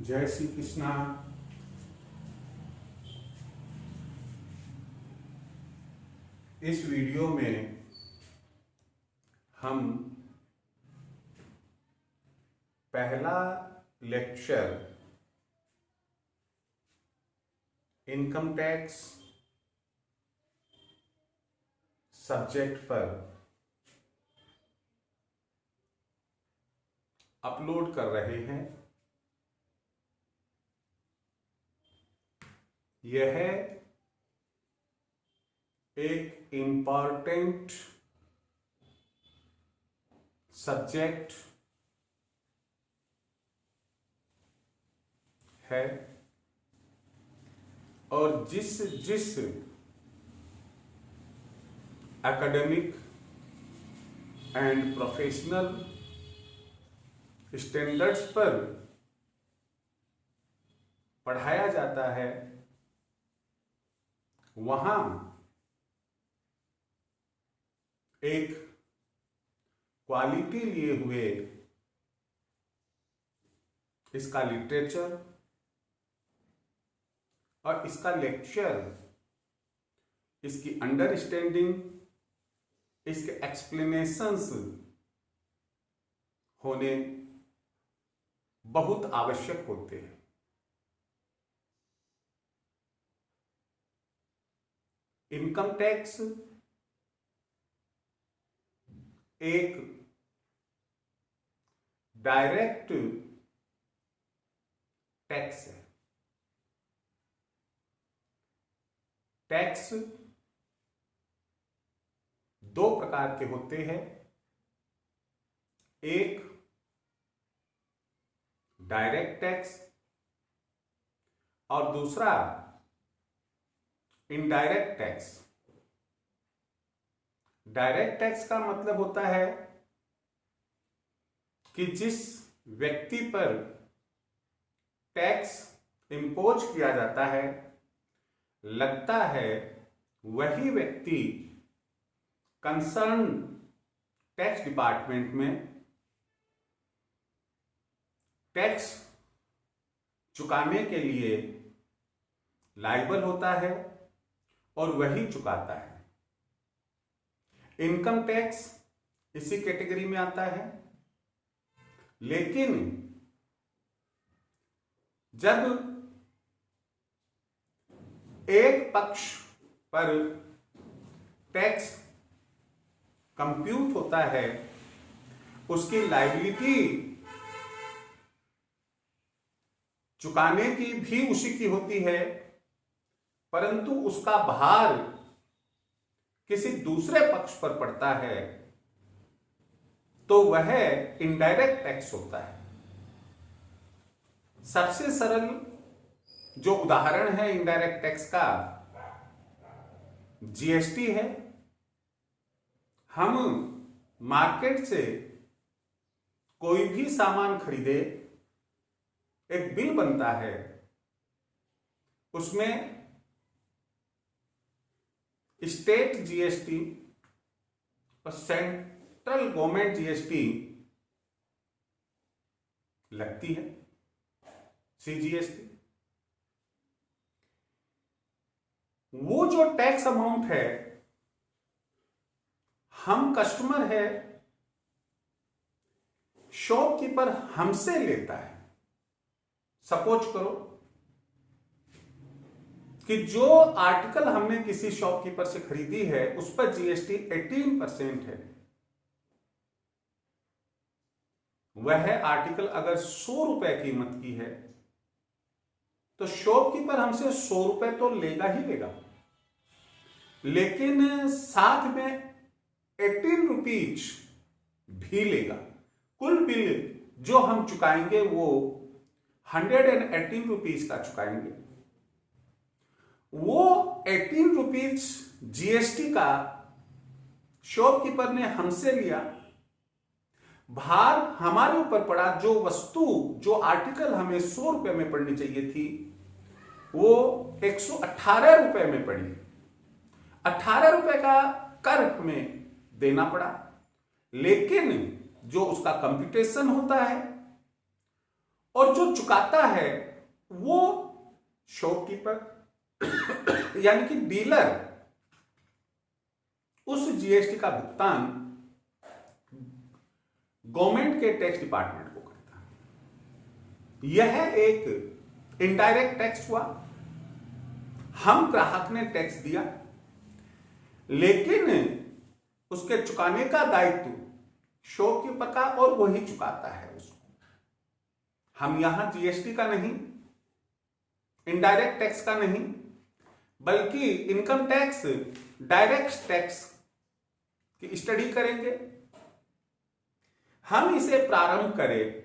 जय श्री कृष्णा। इस वीडियो में हम पहला लेक्चर इनकम टैक्स सब्जेक्ट पर अपलोड कर रहे हैं। यह एक इम्पॉर्टेंट सब्जेक्ट है और जिस एकेडमिक एंड प्रोफेशनल स्टैंडर्ड्स पर पढ़ाया जाता है, वहां एक क्वालिटी लिए हुए इसका लिटरेचर और इसका लेक्चर, इसकी अंडरस्टैंडिंग, इसके एक्सप्लेनेशंस होने बहुत आवश्यक होते हैं। इनकम टैक्स एक डायरेक्ट टैक्स है। टैक्स दो प्रकार के होते हैं, एक डायरेक्ट टैक्स और दूसरा इनडायरेक्ट टैक्स। डायरेक्ट टैक्स का मतलब होता है कि जिस व्यक्ति पर टैक्स इंपोज किया जाता है, लगता है, वही व्यक्ति कंसर्न टैक्स डिपार्टमेंट में टैक्स चुकाने के लिए लायबल होता है और वही चुकाता है। इनकम टैक्स इसी कैटेगरी में आता है, लेकिन जब एक पक्ष पर टैक्स कंप्यूट होता है, उसकी लायबिलिटी चुकाने की भी उसी की होती है, परंतु उसका भार किसी दूसरे पक्ष पर पड़ता है, तो वह इनडायरेक्ट टैक्स होता है। सबसे सरल जो उदाहरण है इनडायरेक्ट टैक्स का, जीएसटी है। हम मार्केट से कोई भी सामान खरीदे, एक बिल बनता है, उसमें स्टेट जीएसटी और सेंट्रल गवर्नमेंट जीएसटी लगती है, सीजीएसटी। वो जो टैक्स अमाउंट है, हम कस्टमर है, शॉपकीपर हमसे लेता है। सपोज करो कि जो आर्टिकल हमने किसी शॉपकीपर से खरीदी है, उस पर जीएसटी 18% है। वह आर्टिकल अगर 100 रुपए कीमत की है, तो शॉपकीपर हमसे 100 रुपए तो लेगा ही लेगा, लेकिन साथ में 18 रुपीज भी लेगा। कुल बिल जो हम चुकाएंगे वो 118 रुपीज का चुकाएंगे। वो 18 रुपीज जीएसटी का शॉपकीपर ने हमसे लिया, भार हमारे ऊपर पड़ा। जो वस्तु, जो आर्टिकल हमें 100 रुपए में पड़नी चाहिए थी, वो 118 रुपए में पड़ी। 18 रुपए का कर हमें देना पड़ा, लेकिन जो उसका कंप्यूटेशन होता है और जो जो चुकाता है वो शॉपकीपर यानी कि डीलर उस जीएसटी का भुगतान गवर्नमेंट के टैक्स डिपार्टमेंट को करता है। यह एक इनडायरेक्ट टैक्स हुआ। हम ग्राहक ने टैक्स दिया, लेकिन उसके चुकाने का दायित्व शॉपकीपर का और वही चुकाता है उसको। हम यहां जीएसटी का नहीं, इनडायरेक्ट टैक्स का नहीं, बल्कि इनकम टैक्स, डायरेक्ट टैक्स की स्टडी करेंगे। हम इसे प्रारंभ करें,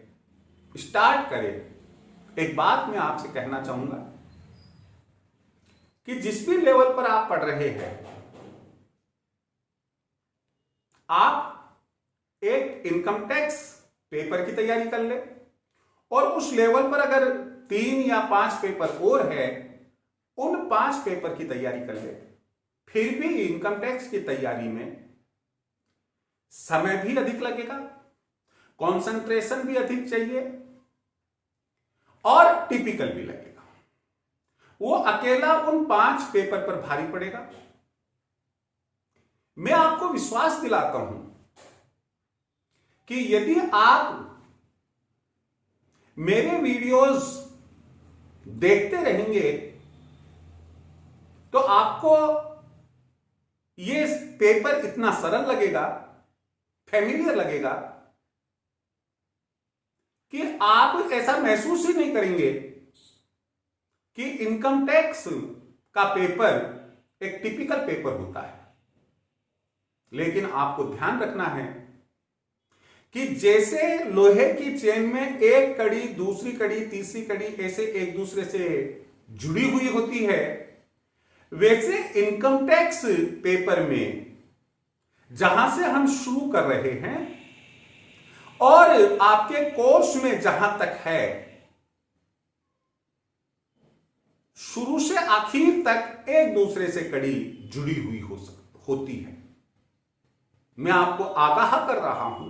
स्टार्ट करें। एक बात मैं आपसे कहना चाहूंगा कि जिस भी लेवल पर आप पढ़ रहे हैं, आप एक इनकम टैक्स पेपर की तैयारी कर ले, और उस लेवल पर अगर 3 या 5 पेपर और है, उन 5 पेपर की तैयारी कर ले। फिर भी इनकम टैक्स की तैयारी में समय भी अधिक लगेगा, कंसंट्रेशन भी अधिक चाहिए और टिपिकल भी लगेगा। वो अकेला उन 5 पेपर पर भारी पड़ेगा। मैं आपको विश्वास दिलाता हूं कि यदि आप मेरे वीडियोस देखते रहेंगे तो आपको ये पेपर इतना सरल लगेगा, फैमिलियर लगेगा कि आप ऐसा महसूस ही नहीं करेंगे कि इनकम टैक्स का पेपर एक टिपिकल पेपर होता है। लेकिन आपको ध्यान रखना है कि जैसे लोहे की चेन में एक कड़ी दूसरी कड़ी तीसरी कड़ी ऐसे एक दूसरे से जुड़ी हुई होती है, वैसे इनकम टैक्स पेपर में जहां से हम शुरू कर रहे हैं और आपके कोर्स में जहां तक है, शुरू से आखिर तक एक दूसरे से कड़ी जुड़ी हुई होती है। मैं आपको आगाह कर रहा हूं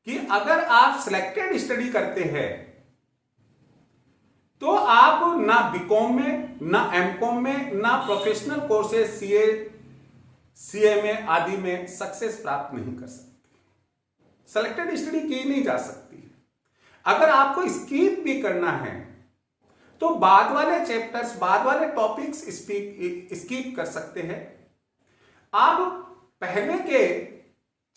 कि अगर आप सिलेक्टेड स्टडी करते हैं तो आप ना बीकॉम में, ना एमकॉम में, ना प्रोफेशनल कोर्सेज सीए, सीएमए आदि में सक्सेस प्राप्त नहीं कर सकते। सिलेक्टेड स्टडी की नहीं जा सकती। अगर आपको स्किप भी करना है तो बाद वाले चैप्टर्स, बाद वाले टॉपिक्स स्किप कर सकते हैं। आप पहले के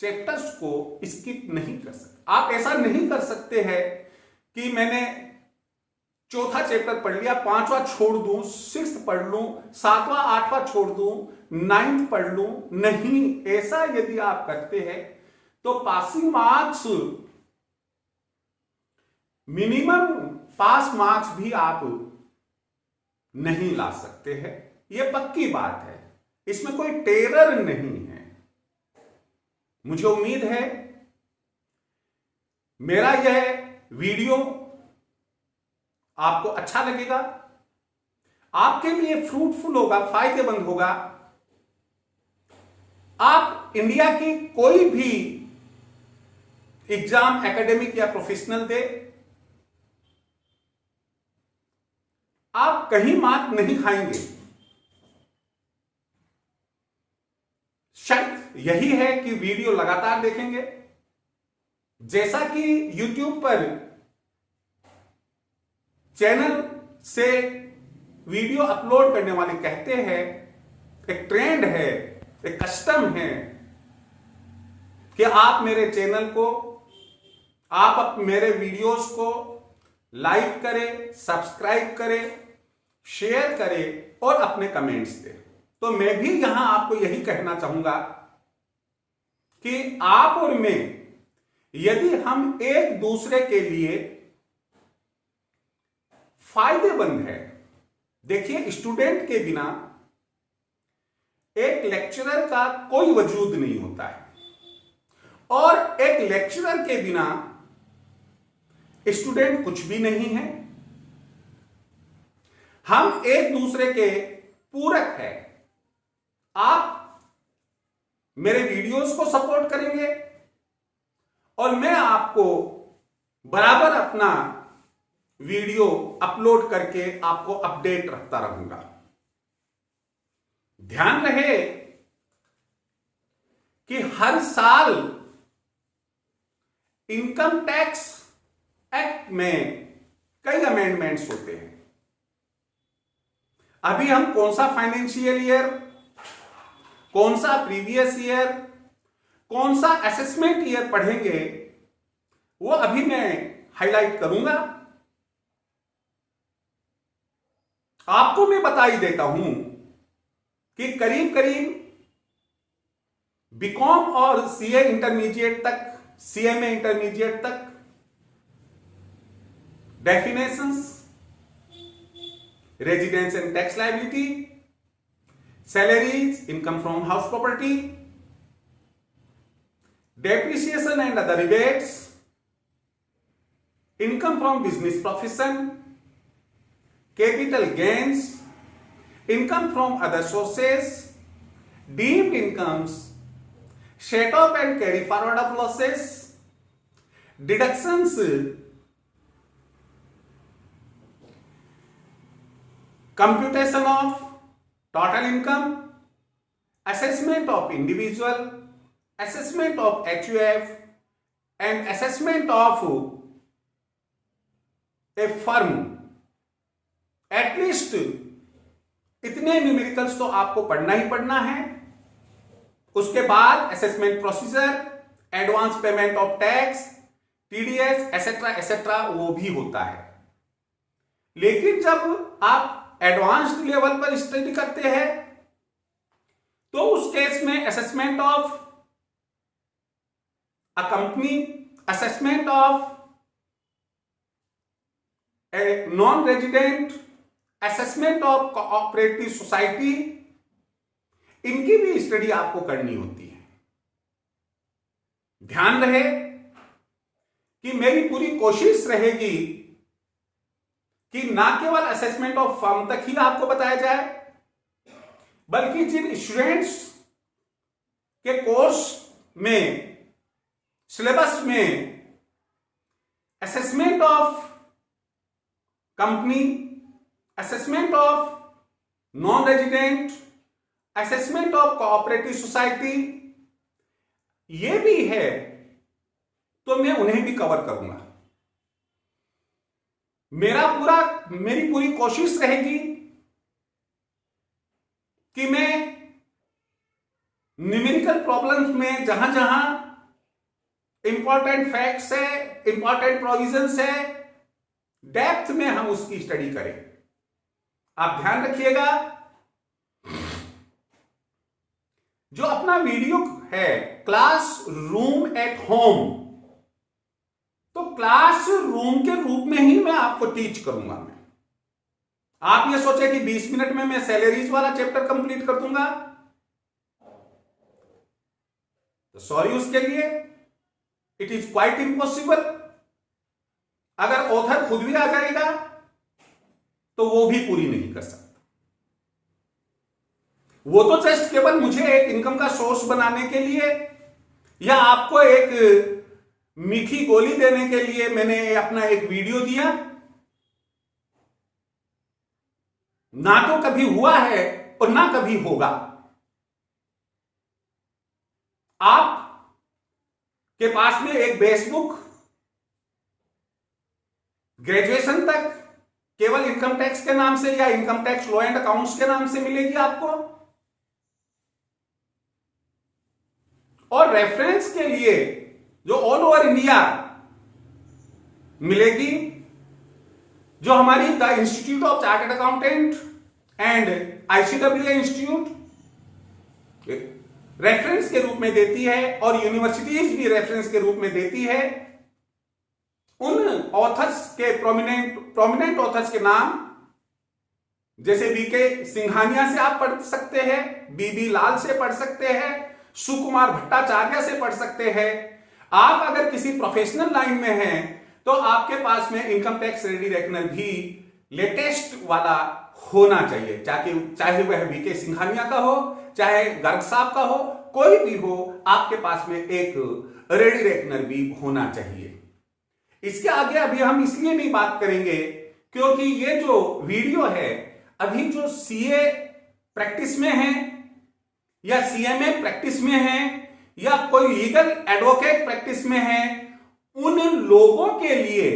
चैप्टर्स को स्किप नहीं कर सकते। आप ऐसा नहीं कर सकते हैं कि मैंने चौथा चैप्टर पढ़ लिया, 5वां छोड़ दूं, 6th पढ़ लूं, 7वां 8वां छोड़ दूं, 9th पढ़ लूं। नहीं, ऐसा यदि आप करते हैं तो passing marks, minimum pass marks भी आप नहीं ला सकते हैं। यह पक्की बात है, इसमें कोई टेरर नहीं है। मुझे उम्मीद है मेरा यह वीडियो आपको अच्छा लगेगा, आपके लिए फ्रूटफुल होगा, फायदेमंद होगा। आप इंडिया की कोई भी एग्जाम एकेडमिक या प्रोफेशनल दे, आप कहीं मात नहीं खाएंगे। शर्त यही है कि वीडियो लगातार देखेंगे। जैसा कि YouTube पर चैनल से वीडियो अपलोड करने वाले कहते हैं, एक ट्रेंड है, एक कस्टम है कि आप मेरे चैनल को, आप मेरे वीडियोस को लाइक करें, सब्सक्राइब करें, शेयर करें और अपने कमेंट्स दें। तो मैं भी यहां आपको यही कहना चाहूंगा कि आप और मैं, यदि हम एक दूसरे के लिए फायदेमंद है। देखिए, स्टूडेंट के बिना एक लेक्चरर का कोई वजूद नहीं होता है, और एक लेक्चरर के बिना स्टूडेंट कुछ भी नहीं है। हम एक दूसरे के पूरक हैं। आप मेरे वीडियोस को सपोर्ट करेंगे और मैं आपको बराबर अपना वीडियो अपलोड करके आपको अपडेट रखता रहूंगा। ध्यान रहे कि हर साल इनकम टैक्स एक्ट में कई अमेंडमेंट्स होते हैं। अभी हम कौन सा फाइनेंशियल ईयर, कौन सा प्रीवियस ईयर, कौन सा असेसमेंट ईयर पढ़ेंगे, वो अभी मैं हाईलाइट करूंगा। आपको मैं बता ही देता हूं कि करीब करीब बीकॉम और सीए इंटरमीडिएट तक, सीएमए इंटरमीडिएट तक definitions, residence and tax liability, salaries, income from house property, depreciation and other rebates, income from business profession, capital gains, income from other sources, deemed incomes, set off and carry forward of losses, deductions, computation of total income, assessment of individual, assessment of HUF and assessment of a firm, at least इतने numericals तो आपको पढ़ना ही पढ़ना है। उसके बाद assessment procedure, advance payment of tax, TDS etcetera etcetera वो भी होता है। लेकिन जब आप एडवांस्ड लेवल पर स्टडी करते हैं तो उस केस में assessment of a company, assessment of a non-resident, assessment of cooperative society, इनकी भी स्टडी आपको करनी होती है। ध्यान रहे कि मेरी पूरी कोशिश रहेगी कि ना केवल असेसमेंट ऑफ फर्म तक ही आपको बताया जाए, बल्कि जिन स्टूडेंट्स के कोर्स में, सिलेबस में assessment of company, assessment of non resident, assessment of cooperative society ये भी है, तो मैं उन्हें भी कवर करूंगा। मेरी पूरी कोशिश रहेगी कि मैं न्यूमेरिकल प्रॉब्लम्स में जहां जहां इंपॉर्टेंट फैक्ट्स है, इंपॉर्टेंट प्रोविजंस है, डेप्थ में हम उसकी स्टडी करें। आप ध्यान रखिएगा, जो अपना वीडियो है क्लास रूम एट होम, तो क्लास रूम के रूप में ही मैं आपको टीच करूंगा। मैं आप ये सोचे कि 20 मिनट में मैं सैलरीज वाला चैप्टर कंप्लीट कर दूंगा, तो सॉरी उसके लिए, इट इज क्वाइट इम्पॉसिबल। अगर ऑथर खुद भी आ जाएगा तो वो भी पूरी नहीं कर सकता। वो तो जस्ट केवल मुझे एक इनकम का सोर्स बनाने के लिए या आपको एक मीठी गोली देने के लिए मैंने अपना एक वीडियो दिया, ना तो कभी हुआ है और ना कभी होगा। आप के पास में एक बेस बुक ग्रेजुएशन तक केवल इनकम टैक्स के नाम से या income tax law and accounts के नाम से मिलेगी आपको, और रेफरेंस के लिए जो ऑल ओवर इंडिया मिलेगी, जो हमारी the institute of chartered accountant and ICW institute reference के रूप में देती है, और यूनिवर्सिटीज भी रेफरेंस के रूप में देती है। उन ऑथर्स के प्रोमिनेंट ऑथर्स के नाम, जैसे बीके सिंघानिया से आप पढ़ सकते हैं, बीबी लाल से पढ़ सकते हैं, सुकुमार भट्टाचार्य से पढ़ सकते हैं। आप अगर किसी प्रोफेशनल लाइन में हैं तो आपके पास में इनकम टैक्स रेडी रेकनर भी लेटेस्ट वाला होना चाहिए, चाहे वह बीके सिंघानिया का हो, चाहे गर्ग साहब का हो, कोई भी हो, आपके पास में एक रेडी रेकनर भी होना चाहिए। इसके आगे अभी हम इसलिए नहीं बात करेंगे क्योंकि ये जो वीडियो है अभी जो सीए प्रैक्टिस में है या सीएमए प्रैक्टिस में है या कोई लीगल एडवोकेट प्रैक्टिस में है, उन लोगों के लिए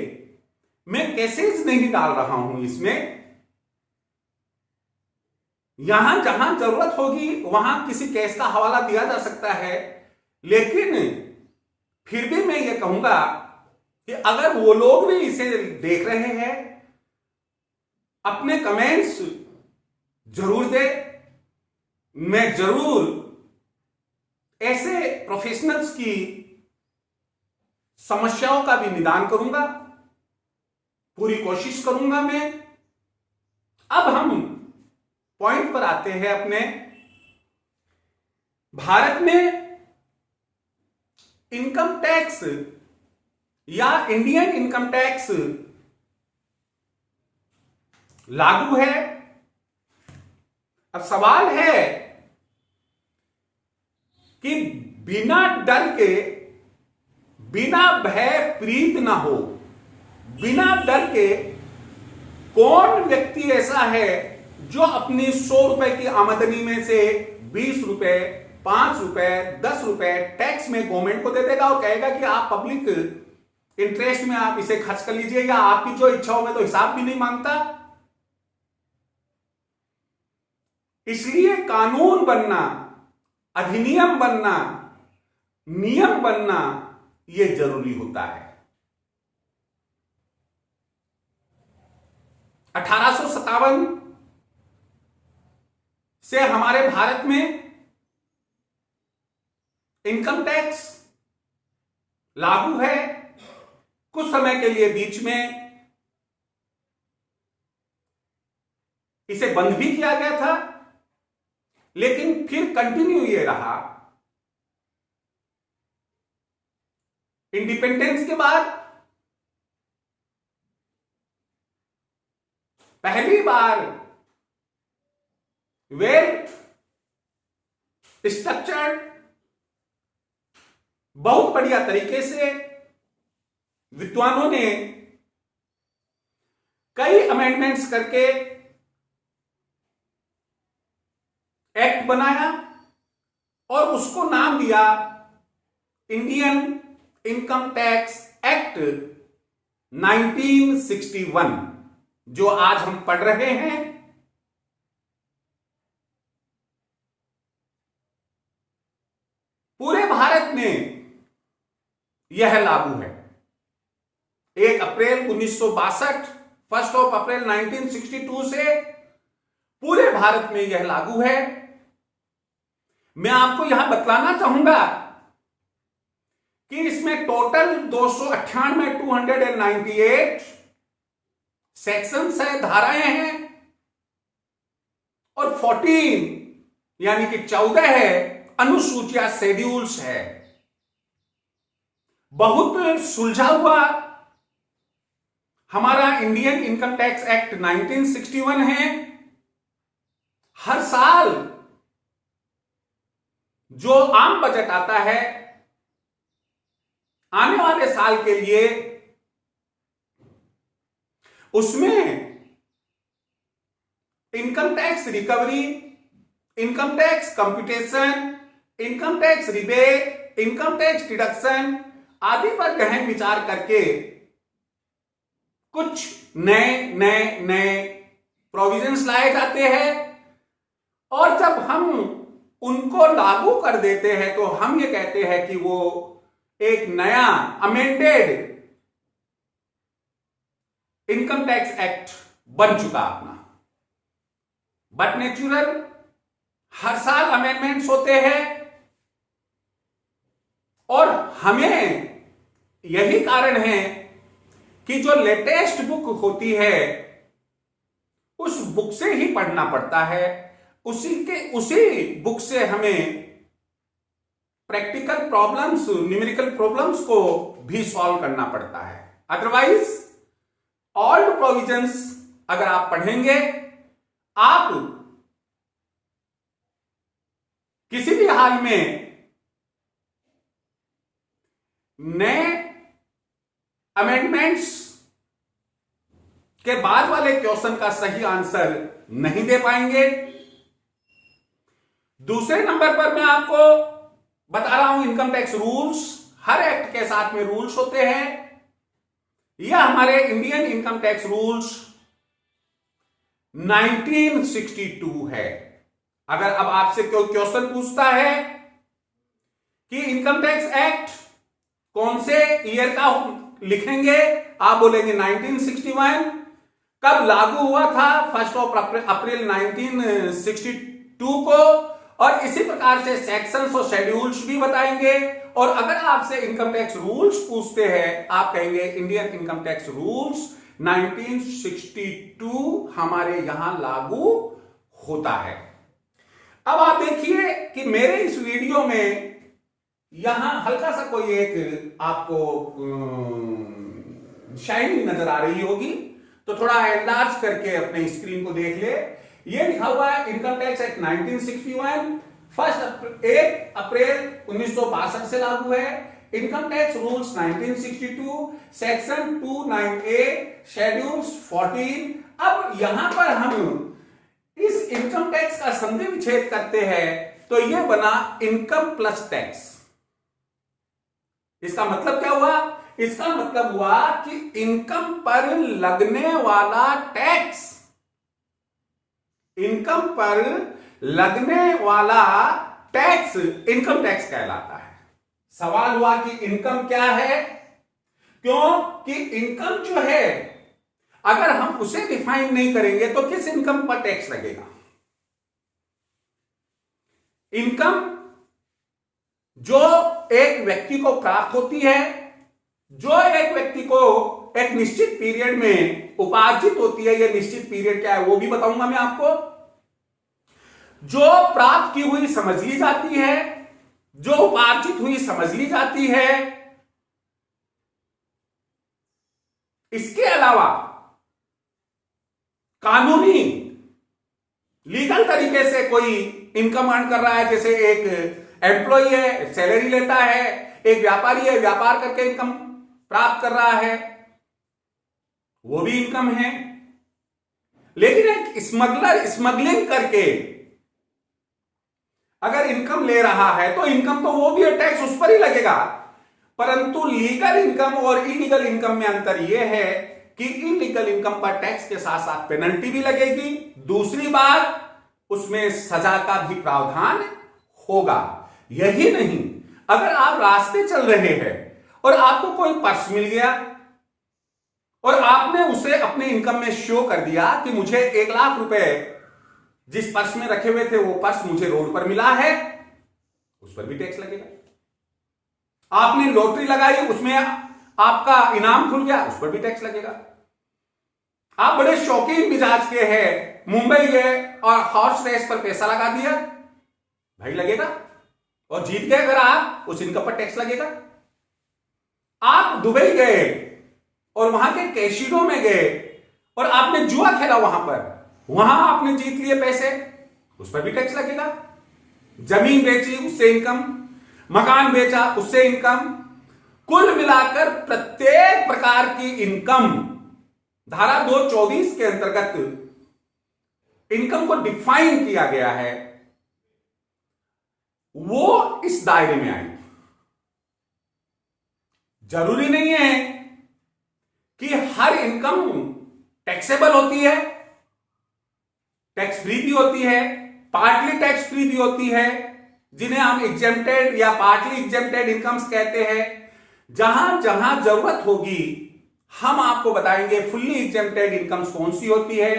मैं केसेस नहीं डाल रहा हूं इसमें। यहां जहां जरूरत होगी वहां किसी केस का हवाला दिया जा सकता है, लेकिन फिर भी मैं ये कहूंगा कि अगर वो लोग भी इसे देख रहे हैं, अपने कमेंट्स जरूर दे। मैं जरूर ऐसे प्रोफेशनल्स की समस्याओं का भी निदान करूंगा, पूरी कोशिश करूंगा मैं। अब हम पॉइंट पर आते हैं अपने। भारत में इनकम टैक्स या इंडियन इनकम टैक्स लागू है। अब सवाल है कि बिना डर के, बिना भय प्रीत ना हो, बिना डर के कौन व्यक्ति ऐसा है जो अपनी 100 रुपए की आमदनी में से 20 रुपए, 5 रुपए, 10 रुपए टैक्स में गवर्नमेंट को दे देगा और कहेगा कि आप पब्लिक इंटरेस्ट में आप इसे खर्च कर लीजिए, या आपकी जो इच्छाओं में तो हिसाब भी नहीं मांगता। इसलिए कानून बनना, अधिनियम बनना, नियम बनना यह जरूरी होता है। 1857 से हमारे भारत में इनकम टैक्स लागू है। कुछ समय के लिए बीच में इसे बंद भी किया गया था, लेकिन फिर कंटिन्यू ये रहा। इंडिपेंडेंस के बाद पहली बार वेल स्ट्रक्चर्ड, बहुत बढ़िया तरीके से विद्वानों ने कई अमेंडमेंट्स करके एक्ट बनाया और उसको नाम दिया इंडियन इनकम टैक्स एक्ट 1961, जो आज हम पढ़ रहे हैं। पूरे भारत में यह लागू है। 1 अप्रैल 1962, 1 अप्रैल 1962 से पूरे भारत में यह लागू है। मैं आपको यहां बतलाना चाहूंगा कि इसमें टोटल 298 सेक्शंस है, धाराएं हैं, और 14 यानी कि 14 है अनुसूचियां, शेड्यूल्स है। बहुत सुलझा हुआ हमारा इंडियन इनकम टैक्स एक्ट 1961 है। हर साल जो आम बजट आता है आने वाले साल के लिए, उसमें income tax recovery, income tax computation, income tax rebate, income tax deduction आदि पर गहन विचार करके कुछ नए प्रोविजंस लाए जाते हैं। और जब हम उनको लागू कर देते हैं तो हम ये कहते हैं कि वो एक नया अमेंडेड इनकम टैक्स एक्ट बन चुका अपना। बट नेचुरल हर साल अमेंडमेंट्स होते हैं और हमें यही कारण है कि जो लेटेस्ट बुक होती है उस बुक से ही पढ़ना पड़ता है। उसी बुक से हमें प्रैक्टिकल प्रॉब्लम्स, न्यूमेरिकल प्रॉब्लम्स को भी सॉल्व करना पड़ता है। अदरवाइज ऑल्ड प्रोविजंस अगर आप पढ़ेंगे, आप किसी भी हाल में नए अमेंडमेंट्स के बाद वाले क्वेश्चन का सही आंसर नहीं दे पाएंगे। दूसरे नंबर पर मैं आपको बता रहा हूं इनकम टैक्स रूल्स। हर एक्ट के साथ में रूल्स होते हैं। यह हमारे इंडियन इनकम टैक्स रूल्स 1962 है। अगर अब आपसे कोई क्वेश्चन पूछता है कि इनकम टैक्स एक्ट कौन से ईयर का लिखेंगे, आप बोलेंगे 1961। कब लागू हुआ था? 1 अप्रैल 1962 को। और इसी प्रकार से सेक्शंस और शेड्यूल्स भी बताएंगे। और अगर आपसे इनकम टैक्स रूल्स पूछते हैं, आप कहेंगे इंडियन इनकम टैक्स रूल्स 1962 हमारे यहां लागू होता है। अब आप देखिए कि मेरे इस वीडियो में यहां हल्का सा कोई एक आपको शाइनिंग नजर आ रही होगी, तो थोड़ा एनलार्ज करके अपने स्क्रीन को देख ले। ये लिखा हुआ है इनकम टैक्स एक्ट 1961 1 अप्रैल 1962 से लागू है। Income tax rules 1962 section 29A schedules 14। अब यहां पर हम इस इनकम टैक्स का संधि विच्छेद करते हैं तो यह बना इनकम प्लस टैक्स। इसका मतलब क्या हुआ? इसका मतलब हुआ कि इनकम पर लगने वाला टैक्स, इनकम पर लगने वाला टैक्स इनकम टैक्स कहलाता है। सवाल हुआ कि इनकम क्या है? क्यों कि इनकम जो है अगर हम उसे डिफाइन नहीं करेंगे तो किस इनकम पर टैक्स लगेगा? इनकम जो एक व्यक्ति को प्राप्त होती है, जो एक व्यक्ति को एक निश्चित पीरियड में उपार्जित होती है। यह निश्चित पीरियड क्या है वो भी बताऊंगा मैं आपको। जो प्राप्त की हुई समझ ली जाती है, जो उपार्जित हुई समझ ली जाती है। इसके अलावा कानूनी लीगल तरीके से कोई इनकम अर्न कर रहा है, जैसे एक एम्प्लॉय है सैलरी लेता है, एक व्यापारी है व्यापार करके इनकम प्राप्त कर रहा है, वो भी इनकम है। लेकिन एक स्मगलर स्मगलिंग करके अगर इनकम ले रहा है तो इनकम तो वो भी है, टैक्स उस पर ही लगेगा। परंतु लीगल इनकम और इलीगल इनकम में अंतर यह है कि इलीगल इनकम पर टैक्स के साथ साथ पेनल्टी भी लगेगी। दूसरी बात, उसमें सजा का भी प्रावधान होगा। यही नहीं, अगर आप रास्ते चल रहे हैं और आपको कोई पर्स मिल गया और आपने उसे अपने इनकम में शो कर दिया कि मुझे 1 लाख रुपए जिस पर्स में रखे हुए थे वो पर्स मुझे रोड पर मिला है, उस पर भी टैक्स लगेगा। आपने लॉटरी लगाई, उसमें आपका इनाम खुल गया, उस पर भी टैक्स लगेगा। आप बड़े शौकीन मिजाज के हैं, मुंबई गए और हॉर्स रेस पर पैसा लगा दिया, भाई लगेगा। और जीत गए अगर आप, उस इनकम पर टैक्स लगेगा। आप दुबई गए और वहां के कैसीनो में गए और आपने जुआ खेला वहां आपने जीत लिए पैसे, उस पर भी टैक्स लगेगा। जमीन बेची, उससे इनकम, मकान बेचा, उससे इनकम। कुल मिलाकर प्रत्येक प्रकार की इनकम धारा 224 के अंतर्गत इनकम को डिफाइन किया गया है, वो इस दायरे में आएगी। जरूरी नहीं है कि हर इनकम टैक्सेबल होती है, टैक्स फ्री भी होती है, पार्टली टैक्स फ्री भी होती है, जिन्हें हम एग्जेम्प्टेड या पार्टली एग्जेम्प्टेड इनकम्स कहते हैं। जहां जहां जरूरत होगी हम आपको बताएंगे फुल्ली एग्जेम्प्टेड इनकम्स कौन सी होती है,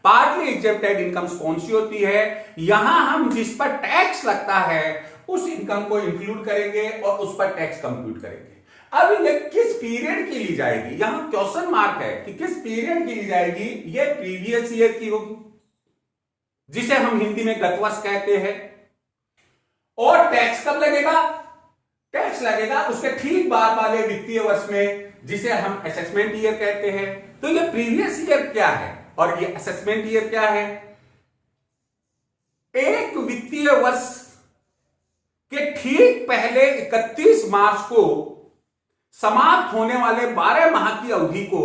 पार्टली एग्जेम्प्टेड इनकम्स कौन सी होती है। यहां हम जिस पर टैक्स लगता है उस इनकम को इंक्लूड करेंगे और उस पर टैक्स कंप्यूट करेंगे। अब ये किस पीरियड की ली जाएगी, यहां क्वेश्चन मार्क है कि किस पीरियड की ली जाएगी। ये प्रीवियस ईयर की होगी, जिसे हम हिंदी में गत वर्ष कहते हैं। और टैक्स कब लगेगा? टैक्स लगेगा उसके ठीक बाद वाले वित्तीय वर्ष में, जिसे हम असेसमेंट ईयर कहते हैं। तो ये प्रीवियस ईयर क्या है और ये असेसमेंट ईयर क्या है? एक वित्तीय वर्ष के ठीक पहले 31 मार्च को समाप्त होने वाले 12 माह की अवधि को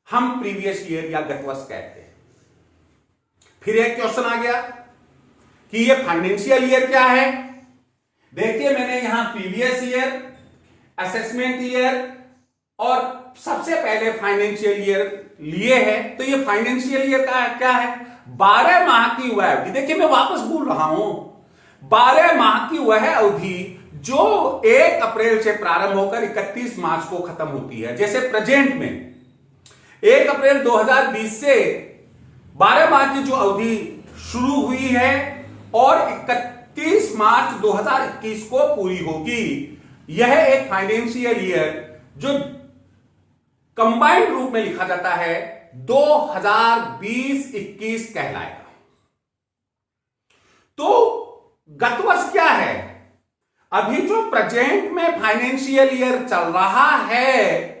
हम प्रीवियस ईयर या गत वर्ष कहते हैं। फिर एक क्वेश्चन आ गया कि ये फाइनेंशियल ईयर क्या है। देखिए मैंने यहां प्रीवियस ईयर, असेसमेंट ईयर और सबसे पहले फाइनेंशियल ईयर लिए हैं। तो ये फाइनेंशियल ईयर का क्या है? 12 माह की वह अवधि। देखिए मैं वापस बोल रहा हूं, 12 माह की वह अवधि जो 1 अप्रैल से प्रारंभ होकर 31 मार्च को खत्म होती है। जैसे प्रेजेंट में 1 अप्रैल 2020 से 12 माह की जो अवधि शुरू हुई है और 31 मार्च 2021 को पूरी होगी। यह एक फाइनेंशियल ईयर जो कंबाइंड रूप में लिखा जाता है 2020-21 कहलाएगा। तो गत वर्ष क्या है? अभी जो प्रेजेंट में फाइनेंशियल ईयर चल रहा है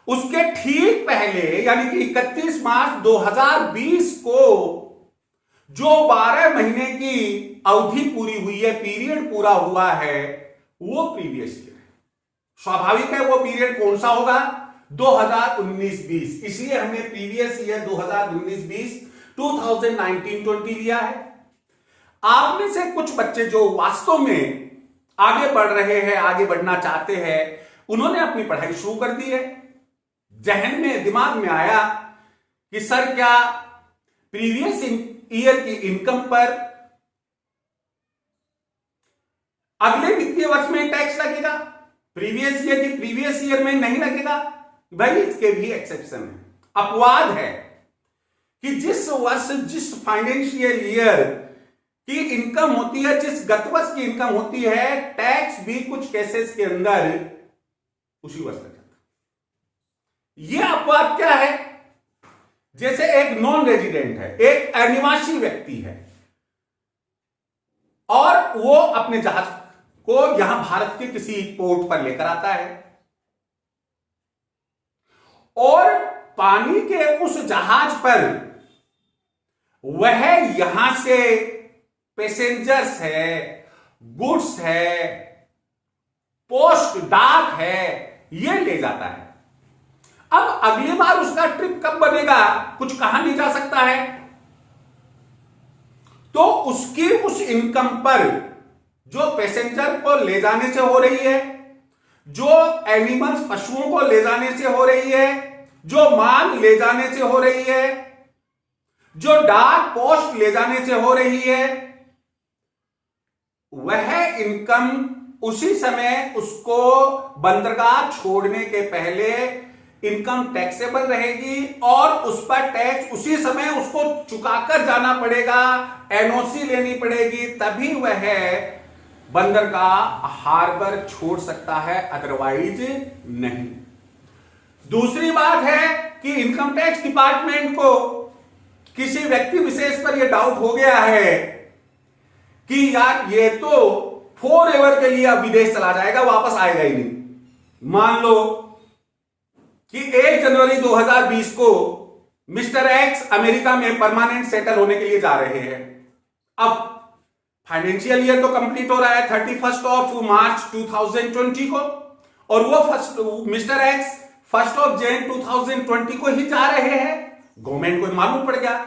उसके ठीक पहले यानी कि 31 मार्च 2020 को जो 12 महीने की अवधि पूरी हुई है, पीरियड पूरा हुआ है, वो प्रीवियस ईयर है। स्वाभाविक है वो पीरियड कौन सा होगा? 2019-20। इसलिए हमने प्रीवियस ईयर 2019-20 2019-20 लिया है। आप में से कुछ बच्चे जो वास्तव में आगे बढ़ रहे हैं, आगे बढ़ना चाहते हैं, उन्होंने अपनी पढ़ाई शुरू कर दी है। जहन में, दिमाग में आया कि सर क्या प्रीवियस ईयर की इनकम पर अगले वित्तीय वर्ष में टैक्स लगेगा, प्रीवियस ईयर की प्रीवियस ईयर में नहीं लगेगा? भाई इसके भी एक्सेप्शन है। अपवाद है कि जिस वर्ष, जिस फाइनेंशियल ईयर की इनकम होती है, जिस गत वर्ष की इनकम होती है, टैक्स भी कुछ केसेस के अंदर उसी वर्ष लग जाता है। यह अपवाद क्या है? जैसे एक नॉन रेजिडेंट है, एक अनिवासी व्यक्ति है और वो अपने जहाज को यहां भारत के किसी पोर्ट पर लेकर आता है और पानी के उस जहाज पर वह यहां से पैसेंजर्स है, गुड्स है, पोस्ट डाक है, ये ले जाता है। अब अगली बार उसका ट्रिप कब बनेगा कुछ कहा नहीं जा सकता है। तो उसकी उस इनकम पर जो पैसेंजर को ले जाने से हो रही है, जो एनिमल्स पशुओं को ले जाने से हो रही है, जो माल ले जाने से हो रही है, जो डाक पोस्ट ले जाने से हो रही है, वह इनकम उसी समय उसको बंदरगाह छोड़ने के पहले इनकम टैक्सेबल रहेगी और उस पर टैक्स उसी समय उसको चुकाकर जाना पड़ेगा, एनओसी लेनी पड़ेगी, तभी वह बंदरगाह हार्बर छोड़ सकता है, अदरवाइज नहीं। दूसरी बात है कि इनकम टैक्स डिपार्टमेंट को किसी व्यक्ति विशेष पर यह डाउट हो गया है कि यार ये तो फॉर एवर के लिए विदेश चला जाएगा, वापस आएगा ही नहीं। मान लो कि 1 जनवरी 2020 को मिस्टर एक्स अमेरिका में परमानेंट सेटल होने के लिए जा रहे हैं। अब फाइनेंशियल ईयर तो कंप्लीट हो रहा है 31 मार्च 2020 को और वो मिस्टर एक्स 1 जनवरी 2020 को ही जा रहे हैं। गवर्नमेंट को मालूम पड़ गया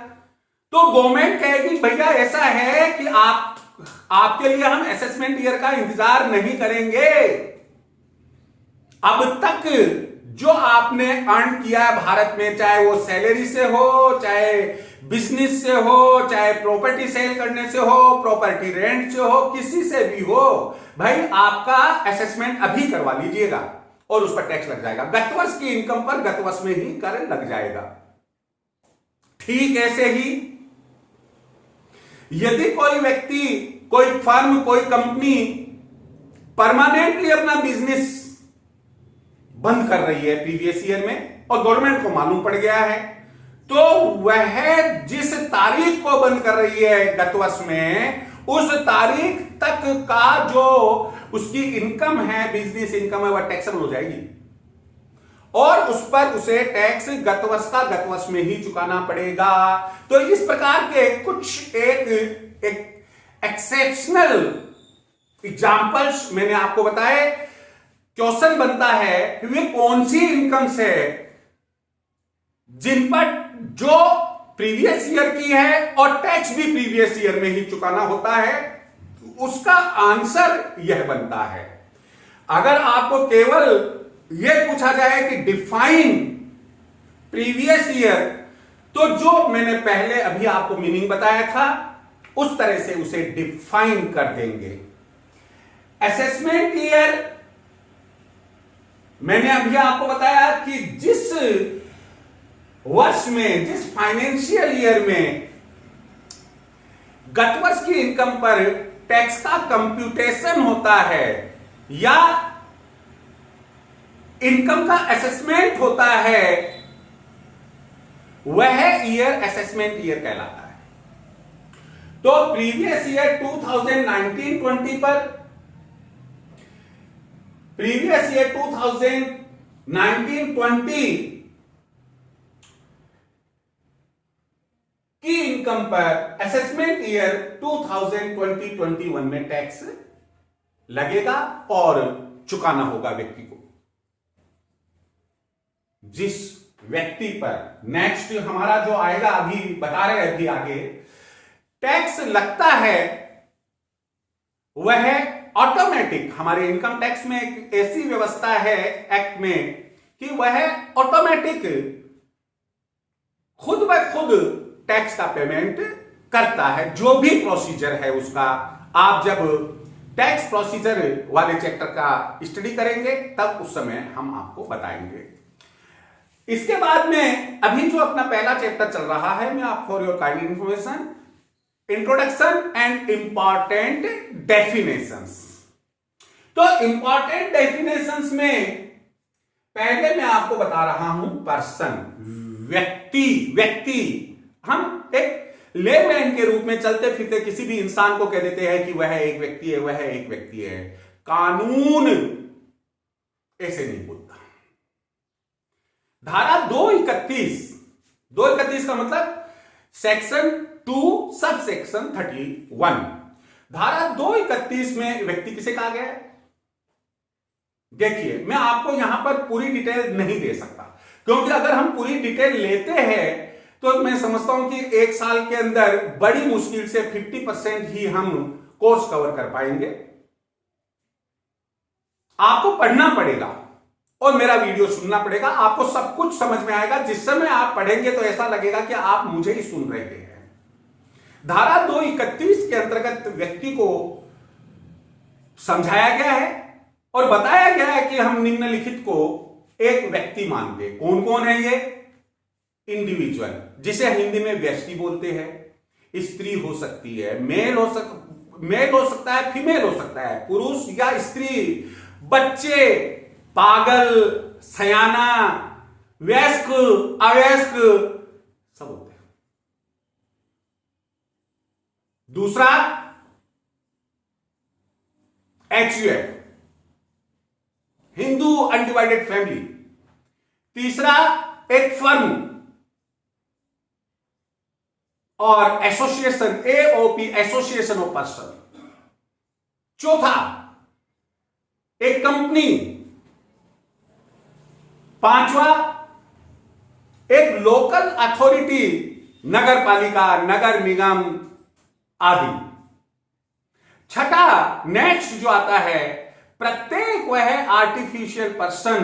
तो गवर्नमेंट कहेगी भैया ऐसा है कि आपके लिए हम असेसमेंट ईयर का इंतजार नहीं करेंगे। अब तक जो आपने अर्न किया है भारत में, चाहे वो सैलरी से हो, चाहे बिजनेस से हो, चाहे प्रॉपर्टी सेल करने से हो, प्रॉपर्टी रेंट से हो, किसी से भी हो, भाई आपका असेसमेंट अभी करवा लीजिएगा और उस पर टैक्स लग जाएगा। गत वर्ष की इनकम पर गत वर्ष में ही कर लग जाएगा। ठीक ऐसे ही यदि कोई व्यक्ति, कोई फर्म, कोई कंपनी परमानेंटली अपना बिजनेस बंद कर रही है प्रीवियस ईयर में और गवर्नमेंट को मालूम पड़ गया है, तो वह जिस तारीख को बंद कर रही है गत वर्ष में, उस तारीख तक का जो उसकी इनकम है, बिजनेस इनकम है, वह टैक्सेबल हो जाएगी और उस पर उसे टैक्स गत वर्ष का गत वर्ष में ही चुकाना पड़ेगा। तो इस प्रकार के कुछ एक एक्सेप्शनल एग्जाम्पल्स मैंने आपको बताए क्वेश्चन बनता है कि वे कौन सी इनकम्स है जिन पर जो प्रीवियस ईयर की है और टैक्स भी प्रीवियस ईयर में ही चुकाना होता है। उसका आंसर यह बनता है। अगर आपको केवल यह पूछा जाए कि डिफाइन प्रीवियस ईयर, तो जो मैंने पहले अभी आपको मीनिंग बताया था उस तरह से उसे डिफाइन कर देंगे। असेसमेंट ईयर मैंने अभी आपको बताया कि जिस वर्ष में, जिस फाइनेंशियल ईयर में गत वर्ष की इनकम पर टैक्स का कंप्यूटेशन होता है या इनकम का असेसमेंट होता है, वह ईयर असेसमेंट ईयर कहलाता है। तो प्रीवियस ईयर 2019-20 पर, प्रीवियस ईयर 2019-20 की इनकम पर असेसमेंट ईयर 2020-21 में टैक्स लगेगा और चुकाना होगा व्यक्ति को। जिस व्यक्ति पर नेक्स्ट हमारा जो आएगा, अभी बता रहे हैं, अभी आगे टैक्स लगता है, वह ऑटोमेटिक, हमारे इनकम टैक्स में एक ऐसी व्यवस्था है एक्ट में कि वह ऑटोमेटिक खुद ब खुद टैक्स का पेमेंट करता है। जो भी प्रोसीजर है उसका, आप जब टैक्स प्रोसीजर वाले चैप्टर का स्टडी करेंगे तब उस समय हम आपको बताएंगे। इसके बाद में अभी जो अपना पहला चैप्टर चल रहा है, मैं आप for your kind information, introduction and important definitions. तो इंपॉर्टेंट डेफिनेशंस में पहले मैं आपको बता रहा हूं पर्सन, व्यक्ति। हम एक लेमैन के रूप में चलते फिरते किसी भी इंसान को कह देते हैं कि वह एक व्यक्ति है, वह एक व्यक्ति है। कानून ऐसे नहीं बोलता। धारा 231 का मतलब सेक्शन 2 सब सेक्शन 31। धारा 231 में व्यक्ति किसे कहा गया है? देखिए, मैं आपको यहां पर पूरी डिटेल नहीं दे सकता, क्योंकि अगर हम पूरी डिटेल लेते हैं तो मैं समझता हूं कि एक साल के अंदर बड़ी मुश्किल से 50% ही हम कोर्स कवर कर पाएंगे। आपको पढ़ना पड़ेगा और मेरा वीडियो सुनना पड़ेगा, आपको सब कुछ समझ में आएगा। जिस समय आप पढ़ेंगे तो ऐसा लगेगा कि आप मुझे ही सुन रहे हैं। धारा 231 के अंतर्गत व्यक्ति को समझाया गया है और बताया गया है कि हम निम्नलिखित को एक व्यक्ति मानते हैं। कौन कौन है ये? इंडिविजुअल, जिसे हिंदी में व्यक्ति बोलते हैं। स्त्री हो सकती है, मेल हो सकता है, फीमेल हो सकता है, पुरुष या स्त्री, बच्चे, पागल, सयाना, वयस्क, अवयस्क सब होते हैं। दूसरा HUF, हिंदू अनडिवाइडेड फैमिली। तीसरा एक फर्म और association, AOP, association of person. चौथा एक कंपनी। पांचवा एक लोकल अथॉरिटी, नगर पालिका, नगर निगम आदि। छठा नेक्स्ट जो आता है, प्रत्येक वह आर्टिफिशियल पर्सन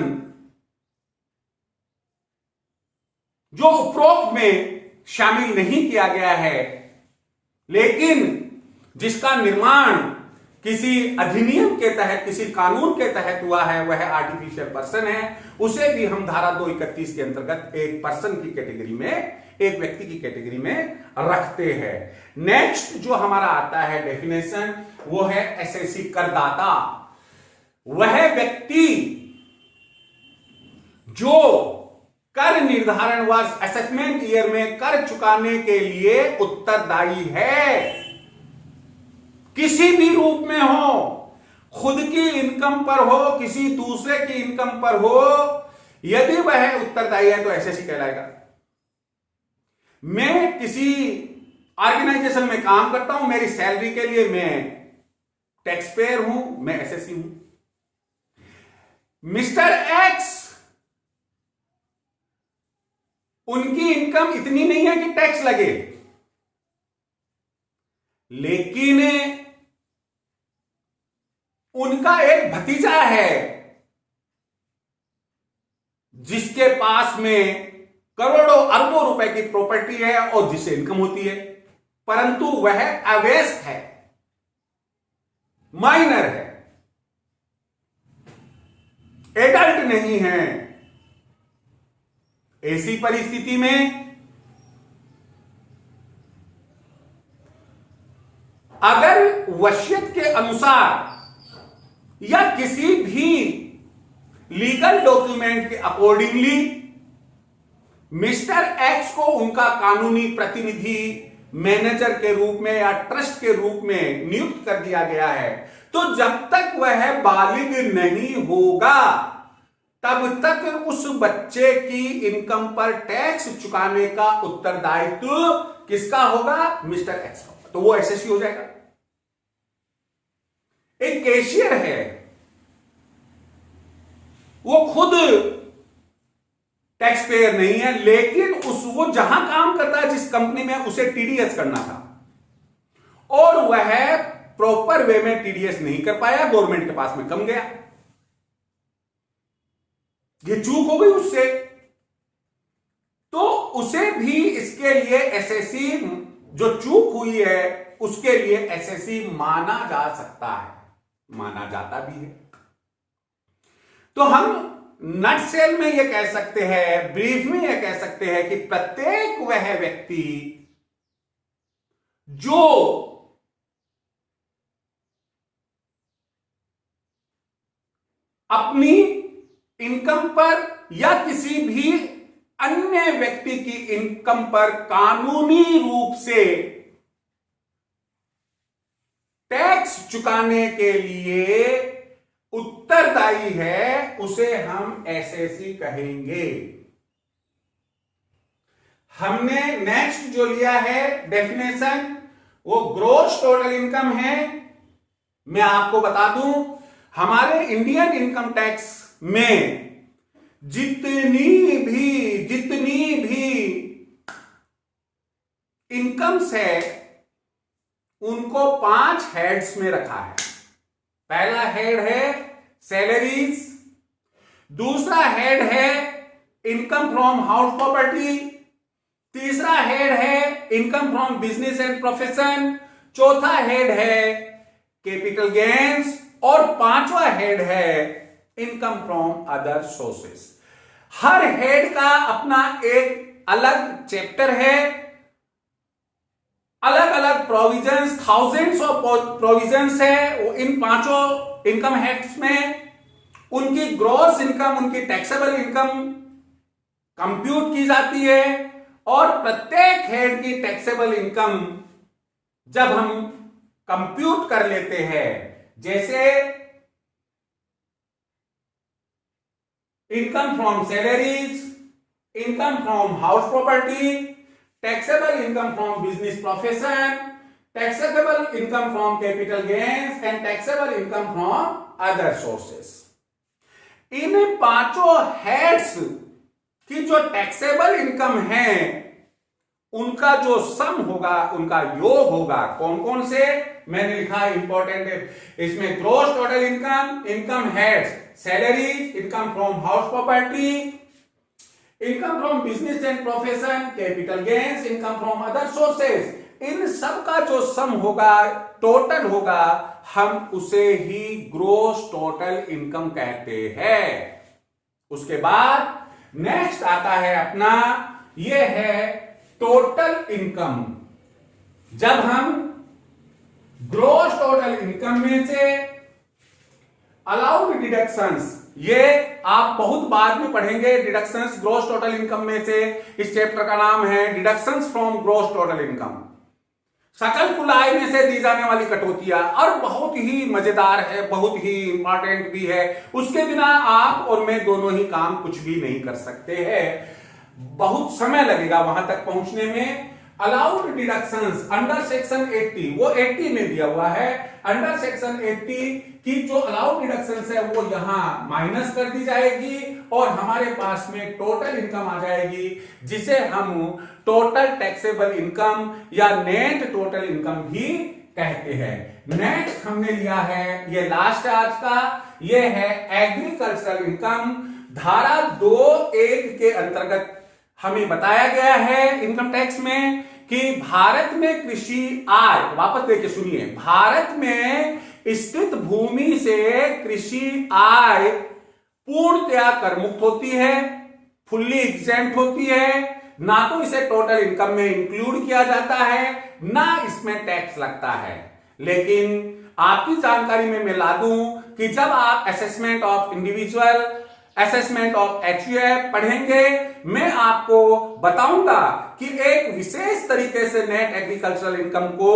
जो उपरोक्त में शामिल नहीं किया गया है, लेकिन जिसका निर्माण किसी अधिनियम के तहत, किसी कानून के तहत हुआ है, वह आर्टिफिशियल पर्सन है। उसे भी हम धारा 231 के अंतर्गत एक पर्सन की कैटेगरी में, एक व्यक्ति की कैटेगरी में रखते हैं। नेक्स्ट जो हमारा आता है डेफिनेशन, वो है एसएससी करदाता। वह व्यक्ति जो कर निर्धारण वर्ष, असेसमेंट ईयर में कर चुकाने के लिए उत्तरदायी है, किसी भी रूप में हो, खुद की इनकम पर हो, किसी दूसरे की इनकम पर हो, यदि वह उत्तरदायी है तो एसएससी कहलाएगा। मैं किसी ऑर्गेनाइजेशन में काम करता हूं, मेरी सैलरी के लिए मैं टैक्स पेयर हूं, मैं एसएससी हूं। मिस्टर एक्स, उनकी इनकम इतनी नहीं है कि टैक्स लगे, लेकिन उनका एक भतीजा है जिसके पास में करोड़ों अरबों रुपए की प्रॉपर्टी है और जिसे इनकम होती है, परंतु वह अवयस्क है, माइनर है, एडल्ट नहीं है। ऐसी परिस्थिति में अगर वसीयत के अनुसार या किसी भी लीगल डॉक्यूमेंट के अकॉर्डिंगली मिस्टर एक्स को उनका कानूनी प्रतिनिधि मैनेजर के रूप में या ट्रस्ट के रूप में नियुक्त कर दिया गया है, तो जब तक वह बालिग नहीं होगा तब तक उस बच्चे की इनकम पर टैक्स चुकाने का उत्तरदायित्व किसका होगा? मिस्टर एक्स का। तो वो एसएससी हो जाएगा। एक कैशियर है, वो खुद टैक्स पेयर नहीं है, लेकिन वो जहां काम करता है, जिस कंपनी में, उसे टीडीएस करना था और वह प्रॉपर वे में टीडीएस नहीं कर पाया, गवर्नमेंट के पास में कम गया, ये चूक हो गई उससे, तो उसे भी इसके लिए एसएससी, जो चूक हुई है उसके लिए एसएससी माना जा सकता है, माना जाता भी है। तो हम नटसेल में यह कह सकते हैं, ब्रीफ में यह कह सकते हैं कि प्रत्येक वह व्यक्ति जो अपनी इनकम पर या किसी भी अन्य व्यक्ति की इनकम पर कानूनी रूप से टैक्स चुकाने के लिए उत्तरदायी है, उसे हम एसएससी कहेंगे। हमने नेक्स्ट जो लिया है डेफिनेशन, वो ग्रॉस टोटल इनकम है। मैं आपको बता दूं, हमारे इंडियन इनकम टैक्स में जितनी भी इनकम्स है उनको 5 हेड्स में रखा है। पहला हेड है सैलरीज, दूसरा हेड है इनकम फ्रॉम हाउस प्रॉपर्टी, तीसरा हेड है income from business and profession, चौथा हेड है कैपिटल गेन्स और पांचवा हेड है income from other sources. Her head का अपना एक अलग चैप्टर है, अलग अलग प्रोविजंस, थाउजेंड्स ऑफ प्रोविजंस है इन पांचों इनकम हेड्स में। उनकी ग्रॉस इनकम, उनकी टैक्सेबल इनकम कंप्यूट की जाती है और प्रत्येक हेड की टैक्सेबल इनकम जब हम कंप्यूट कर लेते हैं, जैसे income from salaries, income from house property, taxable income from business profession, taxable income from capital gains and taxable income from other sources। इन पांचों हेड्स की जो टैक्सेबल इनकम है उनका जो सम होगा, उनका योग होगा। कौन कौन से मैंने लिखा, इंपॉर्टेंट है इसमें, gross total income, income heads, salaries, income from house property, income from business and profession, capital gains, income from other sources. इन सब का जो सम होगा, टोटल होगा, हम उसे ही ग्रॉस टोटल इनकम कहते हैं। उसके बाद नेक्स्ट आता है अपना, यह है टोटल इनकम। जब हम ग्रॉस टोटल इनकम में से अलाउड डिडक्शंस, ये आप बहुत बाद में पढ़ेंगे, डिडक्शंस ग्रॉस टोटल इनकम में से। इस चैप्टर का नाम है deductions from gross total income. सकल कुल आय में से दी जाने वाली कटौतियां, और बहुत ही मजेदार है, बहुत ही इंपॉर्टेंट भी है। उसके बिना आप और मैं दोनों ही काम कुछ भी नहीं कर सकते हैं, बहुत समय लगेगा वहां तक पहुंचने में। अलाउड डिडक्शंस अंडर सेक्शन 80, वो 80 में दिया हुआ है। अंडर सेक्शन 80 की जो अलाउड डिडक्शंस है वो यहां माइनस कर दी जाएगी और हमारे पास में टोटल इनकम आ जाएगी, जिसे हम टोटल टैक्सेबल इनकम या नेट टोटल इनकम भी कहते हैं। नेक्स्ट हमने लिया है, ये लास्ट आज का, ये है एग्रीकल्चरल इनकम। धारा 2(1) के अंतर्गत हमें बताया गया है इनकम टैक्स में कि भारत में कृषि आय, वापस देखिए सुनिए, भारत में स्थित भूमि से कृषि आय पूर्णतया करमुक्त होती है, फुल्ली एग्जेम्प्ट होती है, ना तो इसे टोटल इनकम में इंक्लूड किया जाता है ना इसमें टैक्स लगता है। लेकिन आपकी जानकारी में मैं ला दूं कि जब आप assessment of individual, assessment of HUF पढ़ेंगे, मैं आपको बताऊंगा कि एक विशेष तरीके से नेट एग्रीकल्चरल इनकम को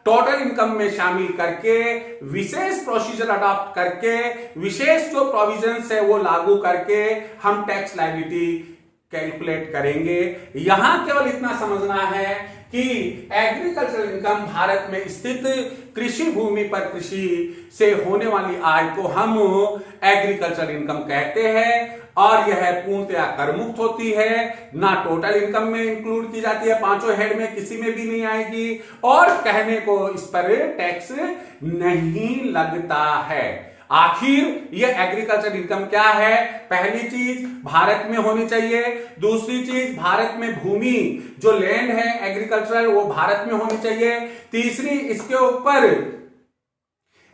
टोटल इनकम में शामिल करके, विशेष प्रोसीजर अडॉप्ट करके, विशेष जो प्रोविजंस है वो लागू करके हम टैक्स लायबिलिटी कैलकुलेट करेंगे। यहां केवल इतना समझना है कि एग्रीकल्चरल इनकम भारत में स्थित कृषि भूमि पर कृषि से होने वाली आय को हम एग्रीकल्चरल इनकम कहते हैं और यह पूर्णतया करमुक्त होती है, ना टोटल इनकम में इंक्लूड की जाती है, पांचों हेड में किसी में भी नहीं आएगी और कहने को इस पर टैक्स नहीं लगता है। आखिर ये एग्रीकल्चर इनकम क्या है? पहली चीज भारत में होनी चाहिए, दूसरी चीज भारत में भूमि जो लैंड है एग्रीकल्चरल वो भारत में होनी चाहिए, तीसरी इसके ऊपर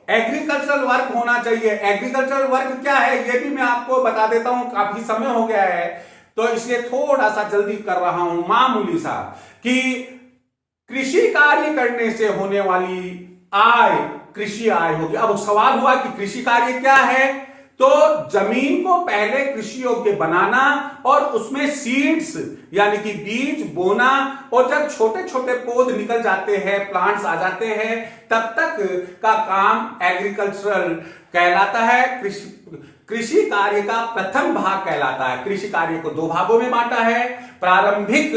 एग्रीकल्चरल वर्क होना चाहिए। एग्रीकल्चरल वर्क क्या है ये भी मैं आपको बता देता हूं, काफी समय हो गया है तो इसलिए थोड़ा सा जल्दी कर रहा हूं, मामूली सा, कि कृषि कार्य करने से होने वाली आय कृषि आय होगी। अब सवाल हुआ कि कृषि कार्य क्या है, तो जमीन को पहले कृषि योग्य बनाना और उसमें सीड्स यानी कि बीज बोना, और जब छोटे छोटे पौध निकल जाते हैं, प्लांट्स आ जाते हैं, तब तक का काम एग्रीकल्चरल कहलाता है। कृषि कार्य का प्रथम भाग कहलाता है। कृषि कार्य को दो भागों में बांटा है, प्रारंभिक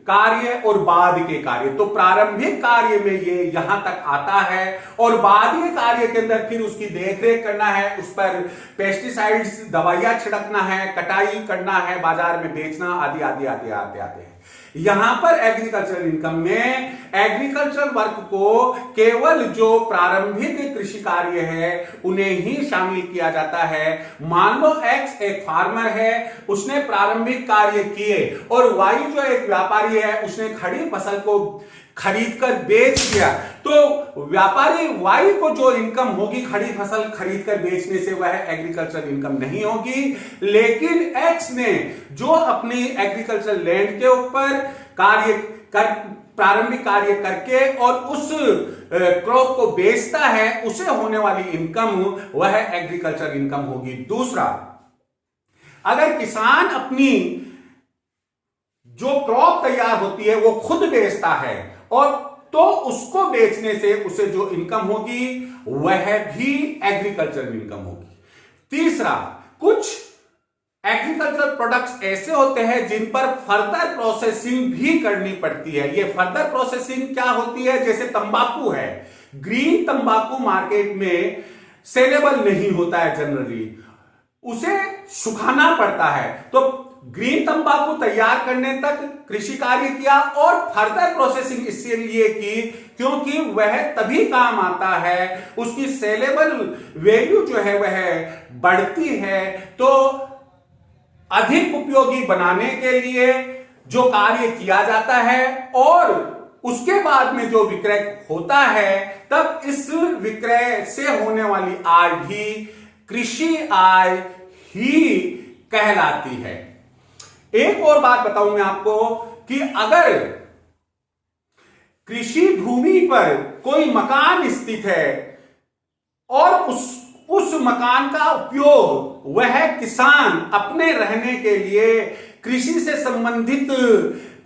कार्य और बाद के कार्य। तो प्रारंभिक कार्य में ये यहां तक आता है और बादीय कार्य के अंदर फिर उसकी देखरेख करना है, उस पर पेस्टिसाइड्स दवाइयां छिड़कना है, कटाई करना है, बाजार में बेचना आदि आदि आदि आते आते हैं। यहां पर एग्रीकल्चरल इनकम में एग्रीकल्चरल वर्क को केवल जो प्रारंभिक कृषि कार्य है उन्हें ही शामिल किया जाता है। मान लो एक्स एक फार्मर है, उसने प्रारंभिक कार्य किए और वाई जो एक व्यापारी है उसने खड़ी फसल को खरीद कर बेच दिया, तो व्यापारी वाई को जो इनकम होगी खड़ी फसल खरीद कर बेचने से वह एग्रीकल्चर इनकम नहीं होगी। लेकिन एक्स ने जो अपनी एग्रीकल्चर लैंड के ऊपर कार्य कर प्रारंभिक कार्य करके और उस क्रॉप को बेचता है, उसे होने वाली इनकम वह एग्रीकल्चर इनकम होगी। दूसरा, अगर किसान अपनी जो क्रॉप तैयार होती है वो खुद बेचता है और तो उसको बेचने से उसे जो इनकम होगी वह भी एग्रीकल्चर इनकम होगी। तीसरा, कुछ एग्रीकल्चर प्रोडक्ट्स ऐसे होते हैं जिन पर फर्दर प्रोसेसिंग भी करनी पड़ती है। ये फर्दर प्रोसेसिंग क्या होती है? जैसे तंबाकू है, ग्रीन तंबाकू मार्केट में सेलेबल नहीं होता है जनरली, उसे सुखाना पड़ता है। तो ग्रीन तंबाकू तैयार करने तक कृषि कार्य किया और फर्दर प्रोसेसिंग इसलिए की क्योंकि वह तभी काम आता है, उसकी सेलेबल वैल्यू जो है वह बढ़ती है। तो अधिक उपयोगी बनाने के लिए जो कार्य किया जाता है और उसके बाद में जो विक्रय होता है, तब इस विक्रय से होने वाली आय भी कृषि आय ही कहलाती है। एक और बात बताऊं मैं आपको कि अगर कृषि भूमि पर कोई मकान स्थित है और उस मकान का उपयोग वह किसान अपने रहने के लिए, कृषि से संबंधित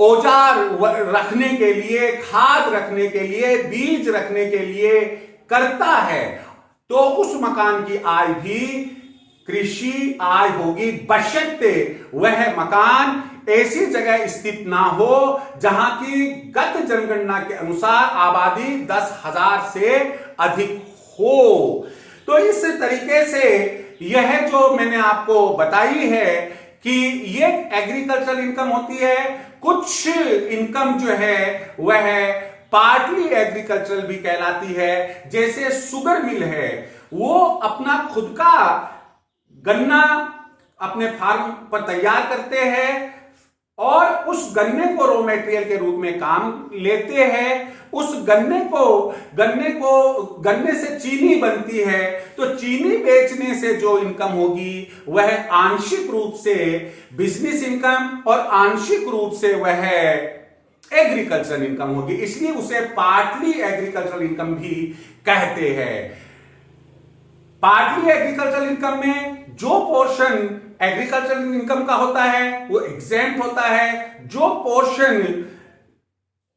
औजार रखने के लिए, खाद रखने के लिए, बीज रखने के लिए करता है, तो उस मकान की आय भी कृषि आय होगी, बशर्ते वह मकान ऐसी जगह स्थित ना हो जहां की गत जनगणना के अनुसार आबादी 10,000 से अधिक हो। तो इस तरीके से यह जो मैंने आपको बताई है कि ये एग्रीकल्चरल इनकम होती है। कुछ इनकम जो है वह पार्टली एग्रीकल्चरल भी कहलाती है। जैसे शुगर मिल है, वो अपना खुद का गन्ना अपने फार्म पर तैयार करते हैं और उस गन्ने को रॉ मटेरियल के रूप में काम लेते हैं। उस गन्ने से चीनी बनती है, तो चीनी बेचने से जो इनकम होगी वह आंशिक रूप से बिजनेस इनकम और आंशिक रूप से वह एग्रीकल्चरल इनकम होगी। इसलिए उसे पार्टली एग्रीकल्चरल इनकम भी कहते हैं। पार्टली एग्रीकल्चरल इनकम में जो पोर्शन एग्रीकल्चरल इनकम का होता है वो एग्जेम्प्ट होता है, जो पोर्शन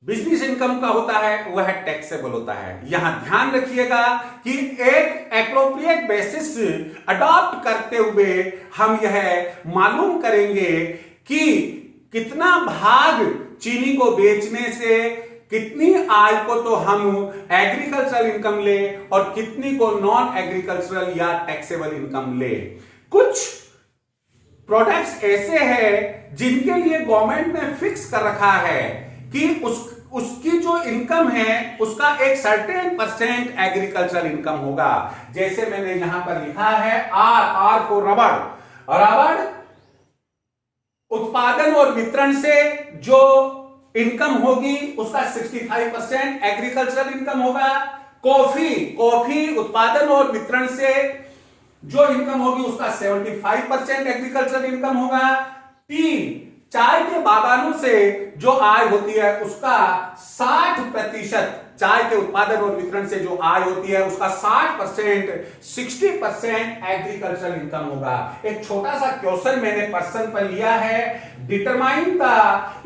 बिजनेस इनकम का होता है वह टैक्सेबल होता है। यहां ध्यान रखिएगा कि एक एप्रोप्रिएट बेसिस अडॉप्ट करते हुए हम यह मालूम करेंगे कि कितना भाग चीनी को बेचने से कितनी आय को तो हम एग्रीकल्चरल इनकम ले और कितनी को नॉन एग्रीकल्चरल या टैक्सेबल इनकम ले। कुछ प्रोडक्ट्स ऐसे हैं जिनके लिए गवर्नमेंट ने फिक्स कर रखा है कि उसकी जो इनकम है उसका एक सर्टेन परसेंट एग्रीकल्चरल इनकम होगा। जैसे मैंने यहां पर लिखा है आर फॉर रबड़ उत्पादन और वितरण से जो इनकम होगी उसका 65% एग्रीकल्चरल इनकम होगा। कॉफी उत्पादन और वितरण से जो इनकम होगी उसका 75% एग्रीकल्चरल इनकम होगा। चाय के बागानों से जो आय होती है उसका 60%, चाय के उत्पादन और वितरण से जो आय होती है उसका 60% एग्रीकल्चरल इनकम होगा। एक छोटा सा क्वेश्चन मैंने पर्सन पर लिया है, determine the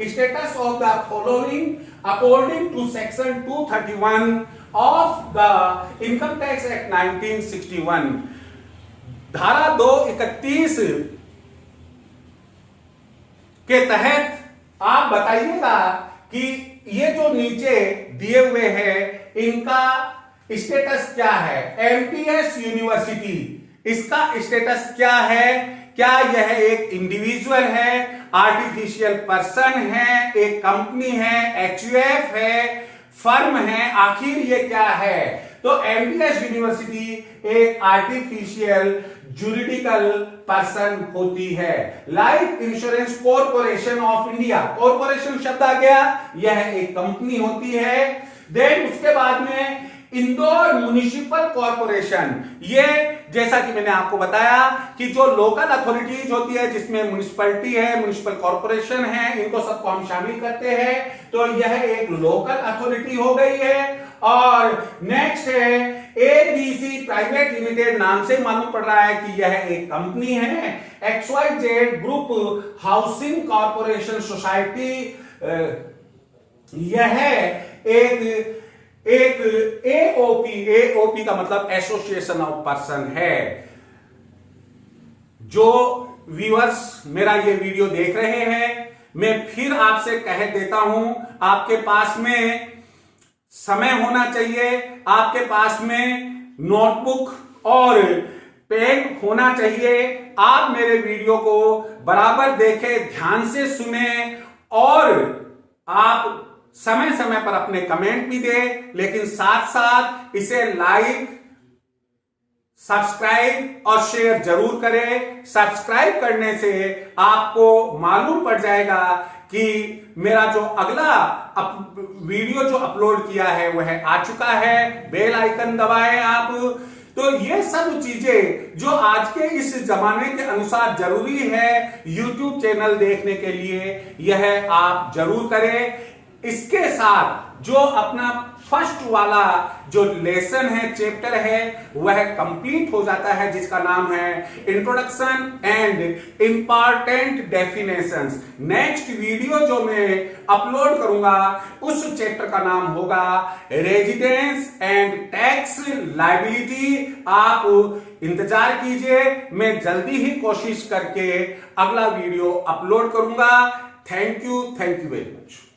status of the following according to section 231 of the income tax act 1961। धारा 231 के तहत आप बताइएगा कि ये जो नीचे दिए हुए हैं इनका स्टेटस क्या है। एमटीएस यूनिवर्सिटी, इसका स्टेटस क्या है? क्या यह एक इंडिविजुअल है, आर्टिफिशियल पर्सन है, एक कंपनी है, एचयूएफ है, फर्म है, आखिर ये क्या है? तो एमटीएस यूनिवर्सिटी एक आर्टिफिशियल जुरिडिकल पर्सन होती है। Life insurance corporation of India, corporation शब्द आ गया, यह एक कंपनी होती है। देन उसके बाद में इंदौर म्युनिसिपल कॉर्पोरेशन, ये जैसा कि मैंने आपको बताया कि जो लोकल अथॉरिटीज होती है जिसमें म्युनिसिपैलिटी है, म्युनिसिपल कॉर्पोरेशन है, इनको सबको हम शामिल करते हैं, तो यह एक लोकल अथॉरिटी हो गई है। और नेक्स्ट है एबीसी प्राइवेट लिमिटेड, नाम से मालूम पड़ रहा है कि यह एक कंपनी है। XYZ group housing corporation society, यह एक एओपी का मतलब एसोसिएशन ऑफ पर्सन है। जो व्यूअर्स मेरा ये वीडियो देख रहे हैं, मैं फिर आपसे कह देता हूं, आपके पास में समय होना चाहिए, आपके पास में नोटबुक और पेन होना चाहिए। आप मेरे वीडियो को बराबर देखें, ध्यान से सुने और आप समय समय पर अपने कमेंट भी दें, लेकिन साथ साथ इसे लाइक, सब्सक्राइब और शेयर जरूर करें। सब्सक्राइब करने से आपको मालूम पड़ जाएगा कि मेरा जो अगला वीडियो जो अपलोड किया है वह आ चुका है। बेल आइकन दबाएं आप। तो ये सब चीजें जो आज के इस जमाने के अनुसार जरूरी है YouTube चैनल देखने के लिए, यह आप जरूर करें। इसके साथ जो अपना फर्स्ट वाला जो लेसन है, चैप्टर है, वह कंप्लीट हो जाता है, जिसका नाम है introduction and important definitions. Next video जो मैं अपलोड करूंगा उस चैप्टर का नाम होगा रेजिडेंस एंड टैक्स लायबिलिटी। आप इंतजार कीजिए, मैं जल्दी ही कोशिश करके अगला वीडियो अपलोड करूंगा। Thank you very much.